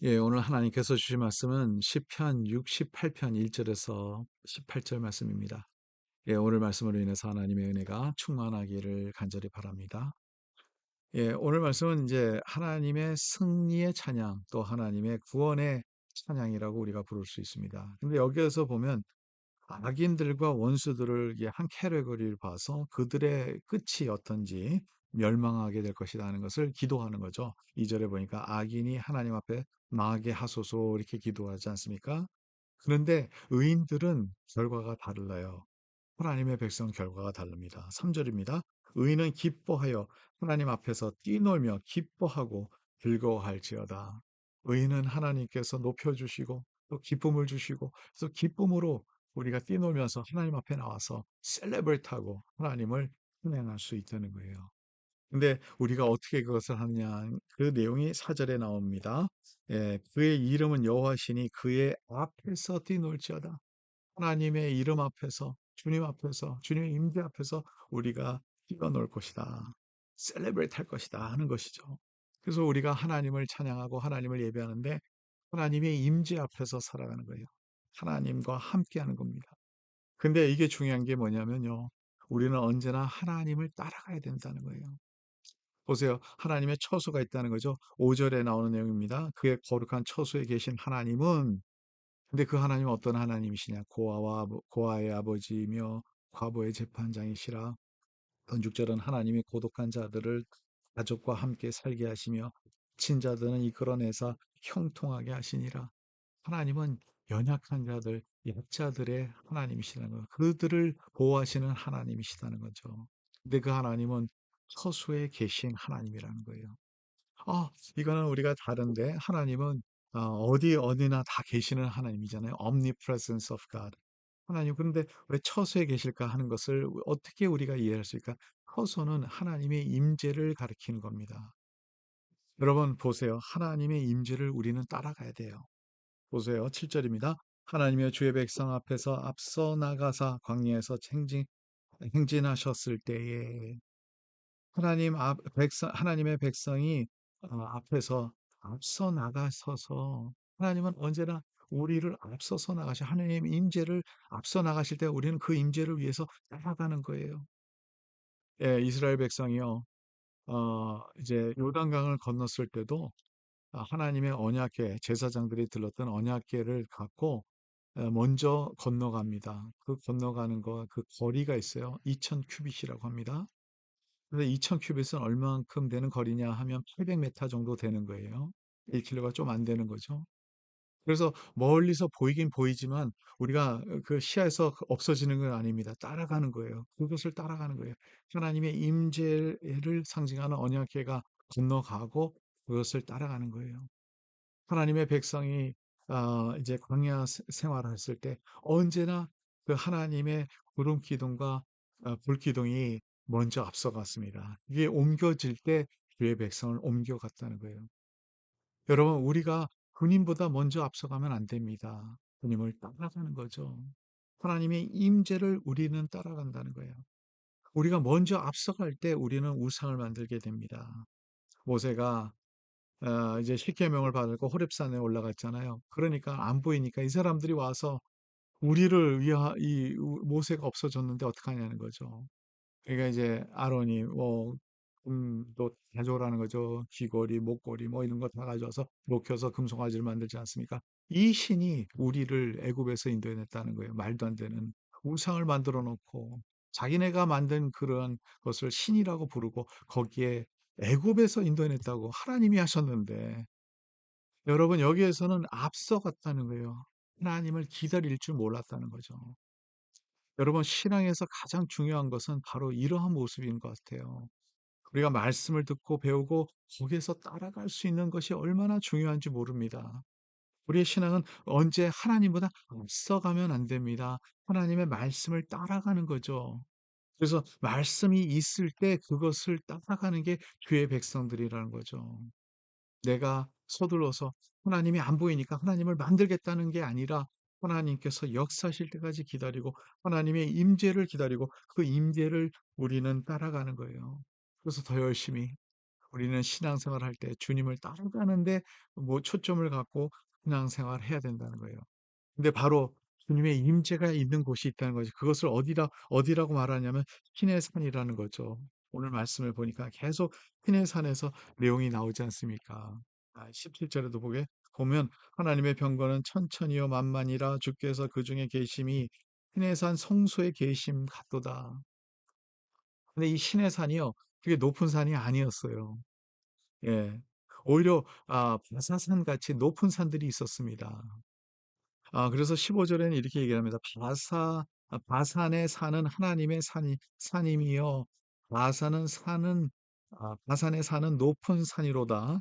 오늘 하나님께서 주신 말씀은 시편 68편 1절에서 18절 말씀입니다. 오늘 말씀으로 인해서 하나님의 은혜가 충만하기를 간절히 바랍니다. 오늘 말씀은 이제 하나님의 승리의 찬양, 또 하나님의 구원의 찬양이라고 우리가 부를 수 있습니다. 근데 여기에서 보면 악인들과 원수들을 이게 한 카테고리를 봐서 그들의 끝이 어떤지 멸망하게 될 것이다 하는 것을 기도하는 거죠. 2절에 보니까 악인이 하나님 앞에 망하게 하소서 이렇게 기도하지 않습니까? 그런데 의인들은 결과가 달라요. 하나님의 백성 결과가 다릅니다. 3절입니다. 의인은 기뻐하여 하나님 앞에서 뛰놀며 기뻐하고 즐거워할지어다. 의인은 하나님께서 높여주시고 또 기쁨을 주시고 그래서 기쁨으로 우리가 뛰놀면서 하나님 앞에 나와서 셀레브레이트하고 하나님을 찬양할 수 있다는 거예요. 근데 우리가 어떻게 그것을 하느냐 그 내용이 4절에 나옵니다. 그의 이름은 여호와시니 그의 앞에서 뛰놀지어다. 하나님의 이름 앞에서 주님 앞에서 주님의 임재 앞에서 우리가 뛰어놀 것이다. 셀레브레이트 할 것이다 하는 것이죠. 그래서 우리가 하나님을 찬양하고 하나님을 예배하는데 하나님의 임재 앞에서 살아가는 거예요. 하나님과 함께하는 겁니다. 근데 이게 중요한 게 뭐냐면요. 우리는 언제나 하나님을 따라가야 된다는 거예요. 보세요. 하나님의 처소가 있다는 거죠. 5절에 나오는 내용입니다. 그의 거룩한 처소에 계신 하나님은 근데 그 하나님은 어떤 하나님이시냐? 고아의 아버지이며 과부의 재판장이시라. 또 6절은 하나님이 고독한 자들을 가족과 함께 살게 하시며 친자들은 이끌어내사 형통하게 하시니라. 하나님은 연약한 자들, 약자들의 하나님이시라는 거예요. 그들을 보호하시는 하나님이시다는 거죠. 근데 그 하나님은 처소에 계신 하나님이라는 거예요. 이거는 우리가 다른데 하나님은 어디나 다 계시는 하나님이잖아요. Omnipresence of God. 하나님 그런데 왜 처소에 계실까 하는 것을 어떻게 우리가 이해할 수 있을까? 처소는 하나님의 임재를 가리키는 겁니다. 여러분 보세요. 하나님의 임재를 우리는 따라가야 돼요. 보세요. 7절입니다. 하나님의 주의 백성 앞에서 앞서 나가사 광야에서 행진하셨을 때에 하나님의 백성이 앞에서 앞서 나가서서 하나님은 언제나 우리를 앞서서 나가시 하나님의 임재를 앞서 나가실 때 우리는 그 임재를 위해서 나아가는 거예요. 이스라엘 백성이요. 이제 요단강을 건넜을 때도 하나님의 언약궤 제사장들이 들렀던 언약궤를 갖고 먼저 건너갑니다. 그 건너가는 그 거리가 있어요. 2000 큐빗이라고 합니다. 그래서 2000 큐빗은 얼마만큼 되는 거리냐 하면 800m 정도 되는 거예요. 1킬로가 좀 안 되는 거죠. 그래서 멀리서 보이긴 보이지만 우리가 그 시야에서 없어지는 건 아닙니다. 따라가는 거예요. 그것을 따라가는 거예요. 하나님의 임재를 상징하는 언약궤가 건너가고 그것을 따라가는 거예요. 하나님의 백성이 이제 광야 생활을 했을 때 언제나 그 하나님의 구름 기둥과 불 기둥이 먼저 앞서갔습니다. 이게 옮겨질 때 주의 백성을 옮겨갔다는 거예요. 여러분, 우리가 군인보다 먼저 앞서가면 안 됩니다. 군님을 따라가는 거죠. 하나님의 임재를 우리는 따라간다는 거예요. 우리가 먼저 앞서갈 때 우리는 우상을 만들게 됩니다. 모세가 이제 십계명을 받고 호렙산에 올라갔잖아요. 그러니까 안 보이니까 이 사람들이 와서 우리를 위하 이 모세가 없어졌는데 어떡하냐는 거죠. 그러니까 이제 아론이 금도 가져오라는 거죠. 귀걸이, 목걸이 뭐 이런 거 다 가져와서 녹여서 금송아지를 만들지 않습니까? 이 신이 우리를 애굽에서 인도해냈다는 거예요. 말도 안 되는 우상을 만들어 놓고 자기네가 만든 그런 것을 신이라고 부르고 거기에 애굽에서 인도해냈다고 하나님이 하셨는데 여러분 여기에서는 앞서갔다는 거예요. 하나님을 기다릴 줄 몰랐다는 거죠. 여러분 신앙에서 가장 중요한 것은 바로 이러한 모습인 것 같아요. 우리가 말씀을 듣고 배우고 거기에서 따라갈 수 있는 것이 얼마나 중요한지 모릅니다. 우리의 신앙은 언제 하나님보다 앞서가면 안 됩니다. 하나님의 말씀을 따라가는 거죠. 그래서 말씀이 있을 때 그것을 따라가는 게 주의 백성들이라는 거죠. 내가 서둘러서 하나님이 안 보이니까 하나님을 만들겠다는 게 아니라 하나님께서 역사하실 때까지 기다리고 하나님의 임재를 기다리고 그 임재를 우리는 따라가는 거예요. 그래서 더 열심히 우리는 신앙생활 할 때 주님을 따라가는데 뭐 초점을 갖고 신앙생활을 해야 된다는 거예요. 근데 바로 주님의 임재가 있는 곳이 있다는 거죠. 그것을 어디라고 말하냐면 신의 산이라는 거죠. 오늘 말씀을 보니까 계속 신의 산에서 내용이 나오지 않습니까? 17절에도 보면 하나님의 병거는 천천히요 만만이라 주께서 그 중에 계심이 신의 산 성소에 계심 같도다. 근데 이 신의 산이요, 그게 높은 산이 아니었어요. 예. 오히려 바사산 같이 높은 산들이 있었습니다. 그래서 15절에는 이렇게 얘기합니다. 바산의 산은 하나님의 산임이요. 바산의 산은 높은 산이로다.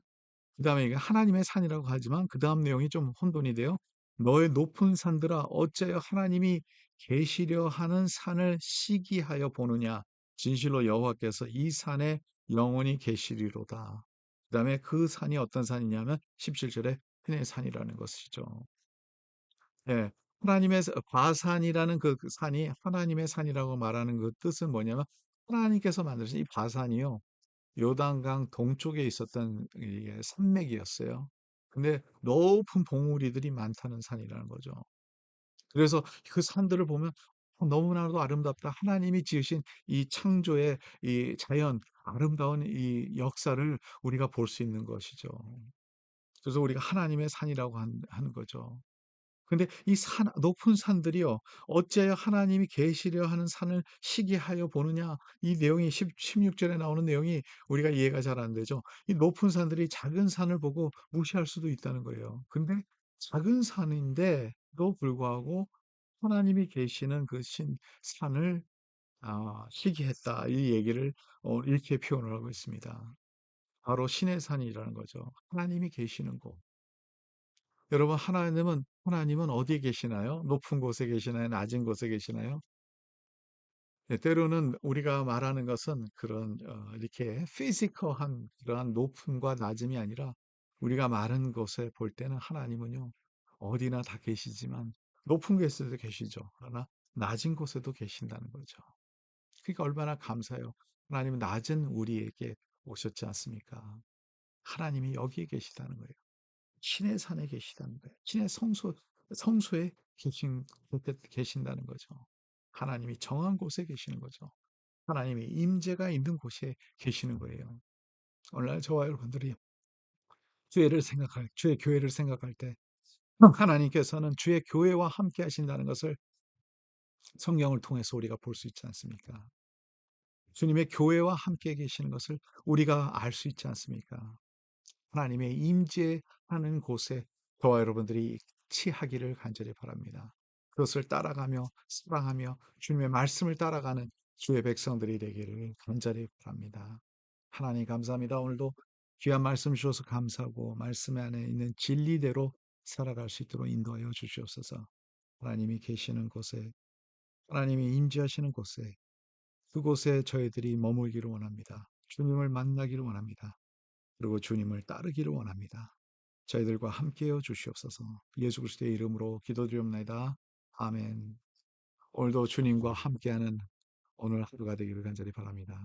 그다음에 이게 하나님의 산이라고 하지만 그다음 내용이 좀 혼돈이 돼요. 너의 높은 산들아 어찌하여 하나님이 계시려 하는 산을 시기하여 보느냐. 진실로 여호와께서 이 산에 영원히 계시리로다. 그다음에 그 산이 어떤 산이냐면 17절에 신의 산이라는 것이죠. 예. 바산이라는 그 산이 하나님의 산이라고 말하는 그 뜻은 뭐냐면 하나님께서 만드신 이 바산이요. 요단강 동쪽에 있었던 이게 산맥이었어요. 근데 높은 봉우리들이 많다는 산이라는 거죠. 그래서 그 산들을 보면 너무나도 아름답다. 하나님이 지으신 이 창조의 이 자연 아름다운 이 역사를 우리가 볼 수 있는 것이죠. 그래서 우리가 하나님의 산이라고 하는 거죠. 근데 이 높은 산들이요. 어찌하여 하나님이 계시려 하는 산을 시기하여 보느냐. 이 내용이 16절에 나오는 내용이 우리가 이해가 잘 안 되죠. 이 높은 산들이 작은 산을 보고 무시할 수도 있다는 거예요. 근데 작은 산인데도 불구하고 하나님이 계시는 그 산을 시기했다. 이 얘기를 이렇게 표현을 하고 있습니다. 바로 신의 산이라는 거죠. 하나님이 계시는 곳. 여러분, 하나님은 어디에 계시나요? 높은 곳에 계시나요? 낮은 곳에 계시나요? 네, 때로는 우리가 말하는 것은 그런 이렇게 피지컬한 그러한 높음과 낮음이 아니라 우리가 마른 곳에 볼 때는 하나님은요 어디나 다 계시지만 높은 곳에도 계시죠. 그러나 낮은 곳에도 계신다는 거죠. 그러니까 얼마나 감사해요. 하나님은 낮은 우리에게 오셨지 않습니까? 하나님이 여기에 계시다는 거예요. 신의 산에 계시다는 거예요. 성소에 계신다는 거죠. 하나님이 정한 곳에 계시는 거죠. 하나님의 임재가 있는 곳에 계시는 거예요. 오늘날 저와 여러분들이 주의 교회를 생각할 때 하나님께서는 주의 교회와 함께 하신다는 것을 성경을 통해서 우리가 볼 수 있지 않습니까? 주님의 교회와 함께 계시는 것을 우리가 알 수 있지 않습니까? 하나님의 임재하는 곳에 저와 여러분들이 치하기를 간절히 바랍니다. 그것을 따라가며 사랑하며 주님의 말씀을 따라가는 주의 백성들이 되기를 간절히 바랍니다. 하나님 감사합니다. 오늘도 귀한 말씀 주셔서 감사하고 말씀 안에 있는 진리대로 살아갈 수 있도록 인도하여 주시옵소서. 하나님이 계시는 곳에 하나님이 임재하시는 곳에 그곳에 저희들이 머물기를 원합니다. 주님을 만나기를 원합니다. 그리고 주님을 따르기를 원합니다. 저희들과 함께여 주시옵소서. 예수 그리스도의 이름으로 기도드리옵나이다. 아멘. 오늘도 주님과 함께하는 오늘 하루가 되기를 간절히 바랍니다.